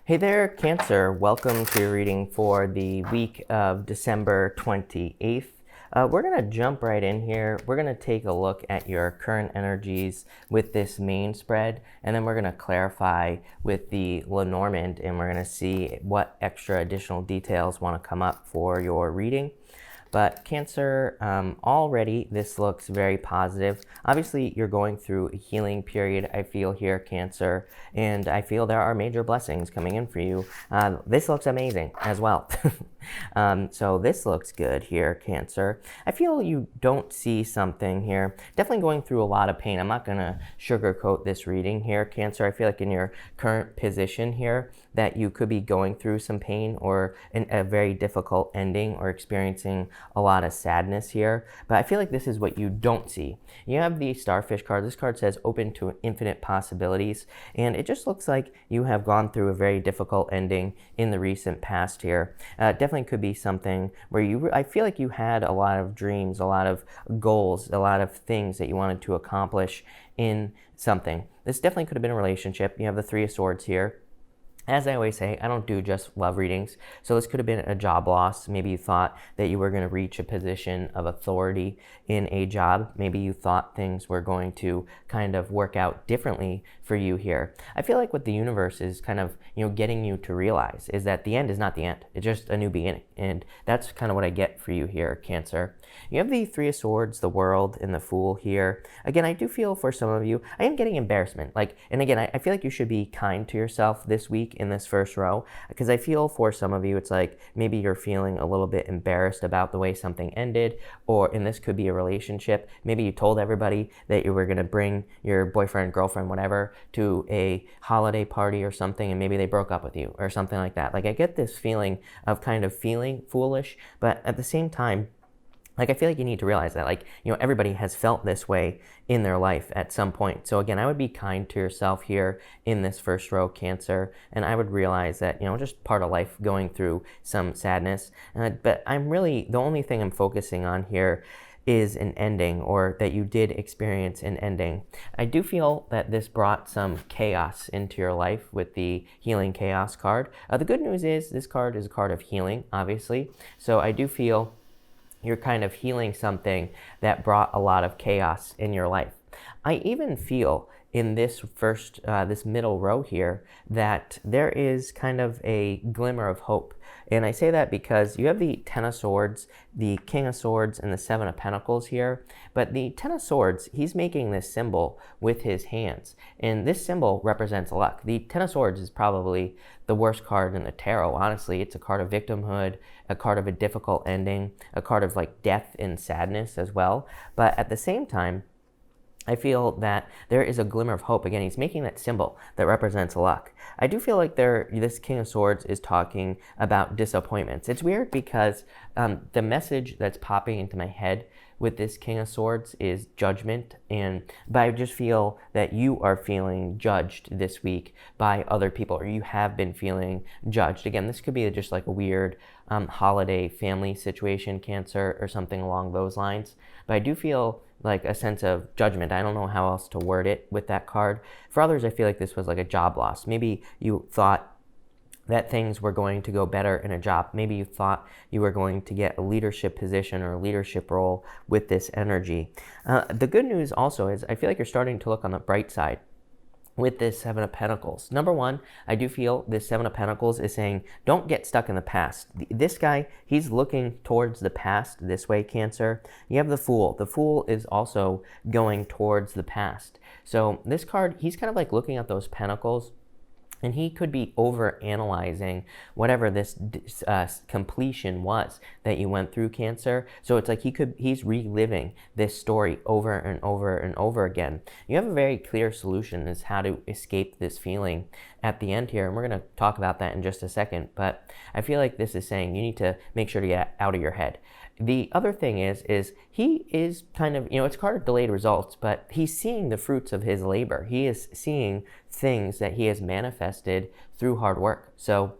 Hey there, Cancer. Welcome to your reading for the week of December 28th. We're going to jump right in here. We're going to take a look at your current energies with this main spread, and then we're going to clarify with the Lenormand, and we're going to see what extra additional details want to come up for your reading. But Cancer, already this looks very positive. Obviously, you're going through a healing period, I feel here, Cancer, and I feel there are major blessings coming in for you. This looks amazing as well. So this looks good here, Cancer. I feel you don't see something here. Definitely going through a lot of pain. I'm not going to sugarcoat this reading here, Cancer. I feel like in your current position here that you could be going through some pain or a very difficult ending or experiencing a lot of sadness here. But I feel like this is what you don't see. You have the Starfish card. This card says open to infinite possibilities. And it just looks like you have gone through a very difficult ending in the recent past here. Definitely could be something where I feel like you had a lot of dreams, a lot of goals, a lot of things that you wanted to accomplish in something. This definitely could have been a relationship. You have the Three of Swords here. As I always say, I don't do just love readings. So this could have been a job loss. Maybe you thought that you were going to reach a position of authority in a job. Maybe you thought things were going to kind of work out differently for you here. I feel like what the universe is kind of, getting you to realize is that the end is not the end. It's just a new beginning. And that's kind of what I get for you here, Cancer. You have the Three of Swords, the World, and the Fool here. Again, I do feel for some of you, I am getting embarrassment. And again, I feel like you should be kind to yourself this week in this first row, because I feel for some of you, it's like maybe you're feeling a little bit embarrassed about the way something ended, and this could be a relationship. Maybe you told everybody that you were going to bring your boyfriend, girlfriend, whatever, to a holiday party or something, and maybe they broke up with you or something like that. Like, I get this feeling of kind of feeling foolish, but at the same time, I feel like you need to realize that, everybody has felt this way in their life at some point. So again, I would be kind to yourself here in this first row, Cancer, and I would realize that, just part of life going through some sadness. But the only thing I'm focusing on here is an ending, or that you did experience an ending. I do feel that this brought some chaos into your life with the Healing Chaos card. The good news is this card is a card of healing, obviously. So I do feel you're kind of healing something that brought a lot of chaos in your life. I even feel in this this middle row here that there is kind of a glimmer of hope. And I say that because you have the Ten of Swords, the King of Swords, and the Seven of Pentacles here. But the Ten of Swords, he's making this symbol with his hands. And this symbol represents luck. The Ten of Swords is probably the worst card in the tarot, honestly. It's a card of victimhood, a card of a difficult ending, a card of death and sadness as well. But at the same time, I feel that there is a glimmer of hope. Again, he's making that symbol that represents luck. I do feel like this King of Swords is talking about disappointments. It's weird because the message that's popping into my head with this King of Swords is judgment, but I just feel that you are feeling judged this week by other people, or you have been feeling judged. Again, this could be just like a weird holiday family situation, Cancer, or something along those lines. But I do feel like a sense of judgment. I don't know how else to word it with that card. For others, I feel like this was like a job loss. Maybe you thought that things were going to go better in a job. Maybe you thought you were going to get a leadership position or a leadership role with this energy. The good news also is I feel like you're starting to look on the bright side with this Seven of Pentacles. Number one, I do feel this Seven of Pentacles is saying, don't get stuck in the past. This guy, he's looking towards the past this way, Cancer. You have the Fool. The Fool is also going towards the past. So this card, he's kind of like looking at those pentacles, and he could be over-analyzing whatever this completion was that you went through, Cancer. So it's like he's reliving this story over and over and over again. You have a very clear solution as how to escape this feeling at the end here, and we're going to talk about that in just a second. But I feel like this is saying you need to make sure to get out of your head. The other thing is he is kind of, it's card of delayed results, but he's seeing the fruits of his labor. He is seeing things that he has manifested through hard work. So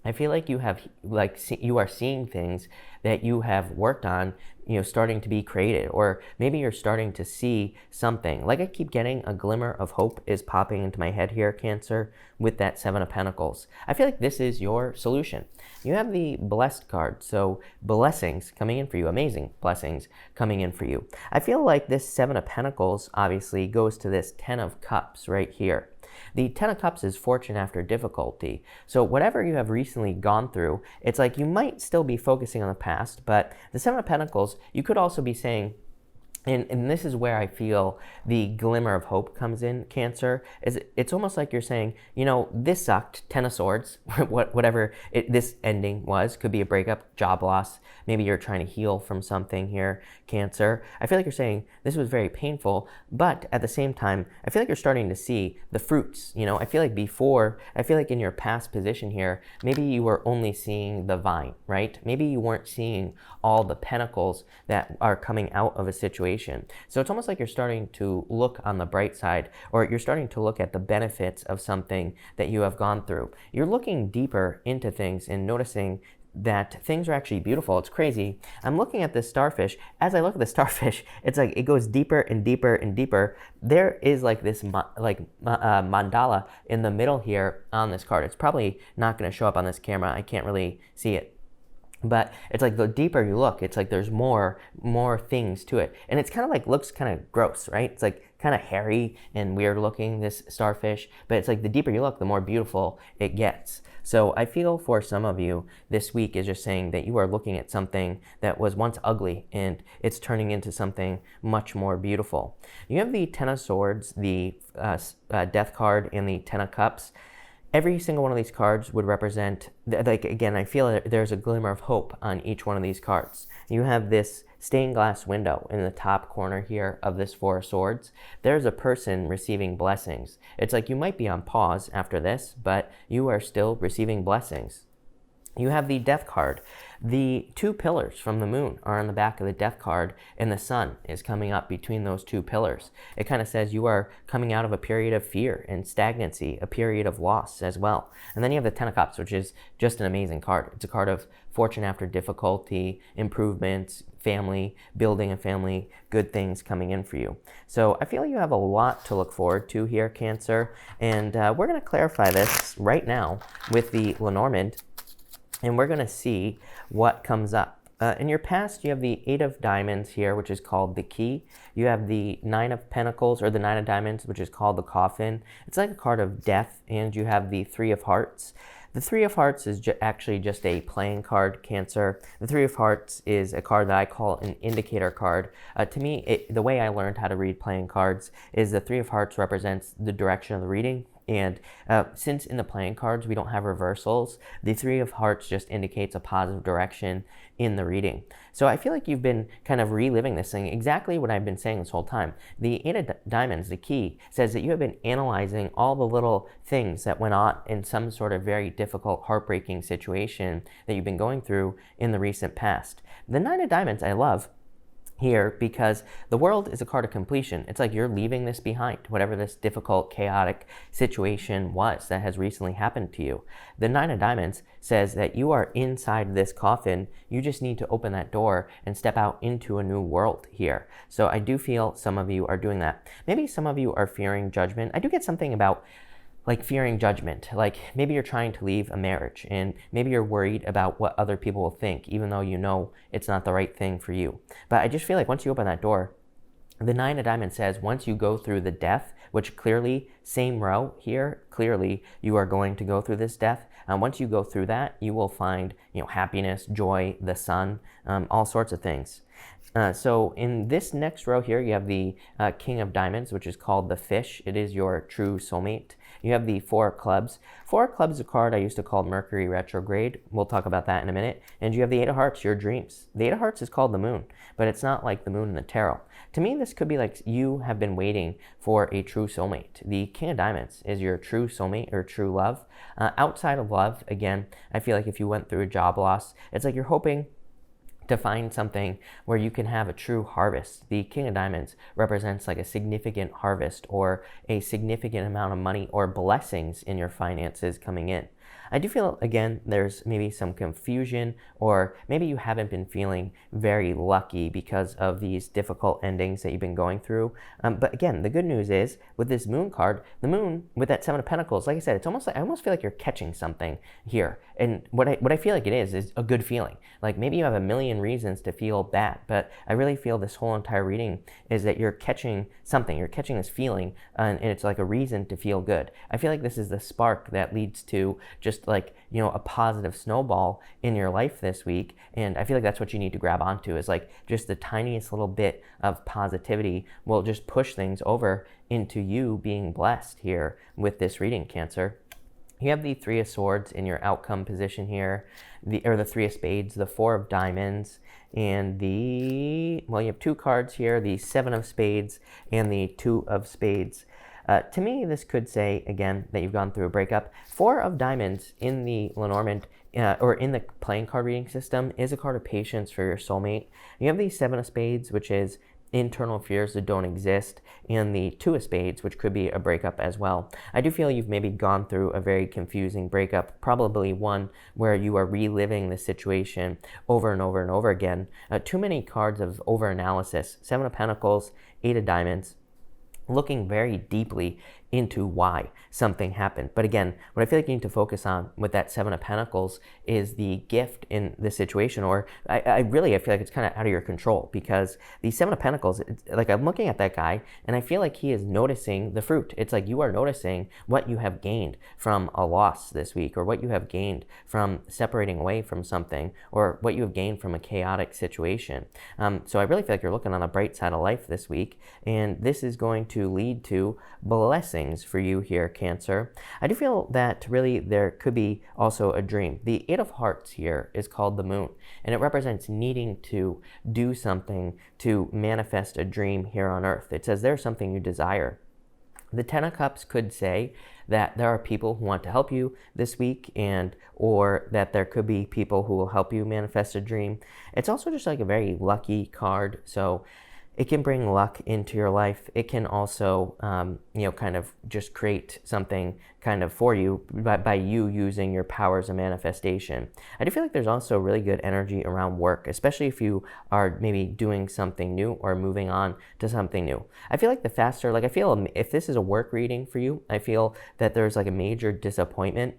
I feel like you have you are seeing things that you have worked on, starting to be created, or maybe you're starting to see something. Like I keep getting a glimmer of hope is popping into my head here, Cancer, with that Seven of Pentacles. I feel like this is your solution. You have the blessed card, so blessings coming in for you, amazing blessings coming in for you. I feel like this Seven of Pentacles obviously goes to this Ten of Cups right here. The Ten of Cups is fortune after difficulty. So whatever you have recently gone through, it's like you might still be focusing on the past, but the Seven of Pentacles, you could also be saying, and this is where I feel the glimmer of hope comes in, Cancer, is it's almost like you're saying, this sucked, Ten of Swords, whatever this ending was, could be a breakup, job loss, maybe you're trying to heal from something here, Cancer. I feel like you're saying this was very painful, but at the same time, I feel like you're starting to see the fruits, I feel like in your past position here, maybe you were only seeing the vine, right? Maybe you weren't seeing all the pentacles that are coming out of a situation. So it's almost like you're starting to look on the bright side, or you're starting to look at the benefits of something that you have gone through. You're looking deeper into things and noticing that things are actually beautiful. It's crazy. I'm looking at this starfish. As I look at the starfish, it's like it goes deeper and deeper and deeper. There is like this mandala in the middle here on this card. It's probably not going to show up on this camera. I can't really see it. But it's like the deeper you look, it's like there's more things to it. And it's kind of like looks kind of gross, right? It's like kind of hairy and weird looking, this starfish. But it's like the deeper you look, the more beautiful it gets. So I feel for some of you, this week is just saying that you are looking at something that was once ugly and it's turning into something much more beautiful. You have the Ten of Swords, the Death card, and the Ten of Cups. Every single one of these cards would represent, like again, I feel there's a glimmer of hope on each one of these cards. You have this stained glass window in the top corner here of this Four of Swords. There's a person receiving blessings. It's like you might be on pause after this, but you are still receiving blessings. You have the Death card. The two pillars from the moon are on the back of the Death card, and the sun is coming up between those two pillars. It kind of says you are coming out of a period of fear and stagnancy, a period of loss as well. And then you have the Ten of Cups, which is just an amazing card. It's a card of fortune after difficulty, improvements, family, building a family, good things coming in for you. So I feel you have a lot to look forward to here, Cancer. And we're going to clarify this right now with the Lenormand. And we're going to see what comes up. In your past, you have the Eight of Diamonds here, which is called the Key. You have the Nine of Pentacles, or the Nine of Diamonds, which is called the Coffin. It's like a card of death. And you have the Three of Hearts. The Three of Hearts is actually just a playing card, Cancer. The Three of Hearts is a card that I call an indicator card. To me, the way I learned how to read playing cards is the Three of Hearts represents the direction of the reading. And since in the playing cards we don't have reversals, the Three of Hearts just indicates a positive direction in the reading. So I feel like you've been kind of reliving this thing, exactly what I've been saying this whole time. The Eight of Diamonds, the Key, says that you have been analyzing all the little things that went on in some sort of very difficult, heartbreaking situation that you've been going through in the recent past. The Nine of Diamonds I love here because the World is a card of completion. It's like you're leaving this behind, whatever this difficult, chaotic situation was that has recently happened to you. The Nine of Diamonds says that you are inside this coffin. You just need to open that door and step out into a new world here. So I do feel some of you are doing that. Maybe some of you are fearing judgment. I do get something about like fearing judgment, like maybe you're trying to leave a marriage and maybe you're worried about what other people will think, even though you know it's not the right thing for you. But I just feel like once you open that door, the Nine of Diamonds says once you go through the death, which clearly, same row here, clearly you are going to go through this death. Once you go through that, you will find happiness, joy, the sun, all sorts of things. So in this next row here, you have the King of Diamonds, which is called the Fish. It is your true soulmate. You have the Four of Clubs. Four of Clubs is a card I used to call Mercury retrograde. We'll talk about that in a minute. And you have the Eight of Hearts, your dreams. The Eight of Hearts is called the Moon, but it's not like the moon in the tarot. To me, this could be like you have been waiting for a true soulmate. The King of Diamonds is your true soulmate or true love. Outside of love, again, I feel like if you went through a job loss, it's like you're hoping to find something where you can have a true harvest. The King of Diamonds represents like a significant harvest or a significant amount of money or blessings in your finances coming in. I do feel, again, there's maybe some confusion, or maybe you haven't been feeling very lucky because of these difficult endings that you've been going through. But again, the good news is with this moon card, the moon with that Seven of Pentacles, like I said, it's almost like, I almost feel like you're catching something here. And what I feel like it is a good feeling. Like maybe you have a million reasons to feel bad, but I really feel this whole entire reading is that you're catching something. You're catching this feeling, and it's like a reason to feel good. I feel like this is the spark that leads to just like, you know, a positive snowball in your life this week. And I feel like that's what you need to grab onto, is like just the tiniest little bit of positivity will just push things over into you being blessed here with this reading, Cancer. You have the Three of Swords in your outcome position here, the Three of Spades, the Four of Diamonds, and you have two cards here, the Seven of Spades and the Two of Spades. To me, this could say, again, that you've gone through a breakup. Four of Diamonds in the Lenormand, or in the playing card reading system, is a card of patience for your soulmate. You have the Seven of Spades, which is internal fears that don't exist, and the Two of Spades, which could be a breakup as well. I do feel you've maybe gone through a very confusing breakup, probably one where you are reliving the situation over and over and over again. Too many cards of over-analysis. Seven of Pentacles, Eight of Diamonds, looking very deeply into why something happened. But again, what I feel like you need to focus on with that Seven of Pentacles is the gift in the situation, or I feel like it's kind of out of your control, because the Seven of Pentacles, it's like I'm looking at that guy and I feel like he is noticing the fruit. It's like you are noticing what you have gained from a loss this week, or what you have gained from separating away from something, or what you have gained from a chaotic situation. So I really feel like you're looking on the bright side of life this week, and this is going to lead to blessings for you here, Cancer. I do feel that really there could be also a dream. The Eight of Hearts here is called the Moon, and it represents needing to do something to manifest a dream here on Earth. It says there's something you desire. The Ten of Cups could say that there are people who want to help you this week, or that there could be people who will help you manifest a dream. It's also just like a very lucky card, so it can bring luck into your life. It can also, kind of just create something kind of for you by you using your powers of manifestation. I do feel like there's also really good energy around work, especially if you are maybe doing something new or moving on to something new. I feel like if this is a work reading for you, I feel that there's like a major disappointment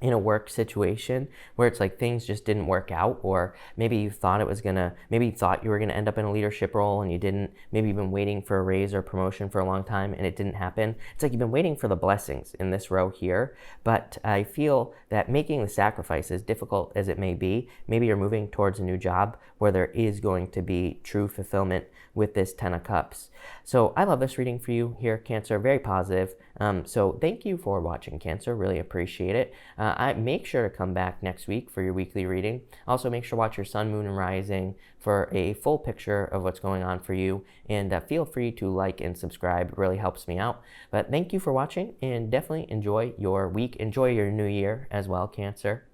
in a work situation where it's like things just didn't work out, or maybe you thought you were gonna end up in a leadership role and you didn't. Maybe you've been waiting for a raise or promotion for a long time and it didn't happen. It's like you've been waiting for the blessings in this row here, but I feel that making the sacrifice, as difficult as it may be, maybe you're moving towards a new job where there is going to be true fulfillment with this Ten of Cups. So I love this reading for you here, Cancer, very positive. So thank you for watching, Cancer, really appreciate it. I make sure to come back next week for your weekly reading. Also make sure to watch your sun, moon, and rising for a full picture of what's going on for you, and feel free to like and subscribe. It really helps me out. But thank you for watching, and definitely enjoy your week. Enjoy your new year as well, Cancer.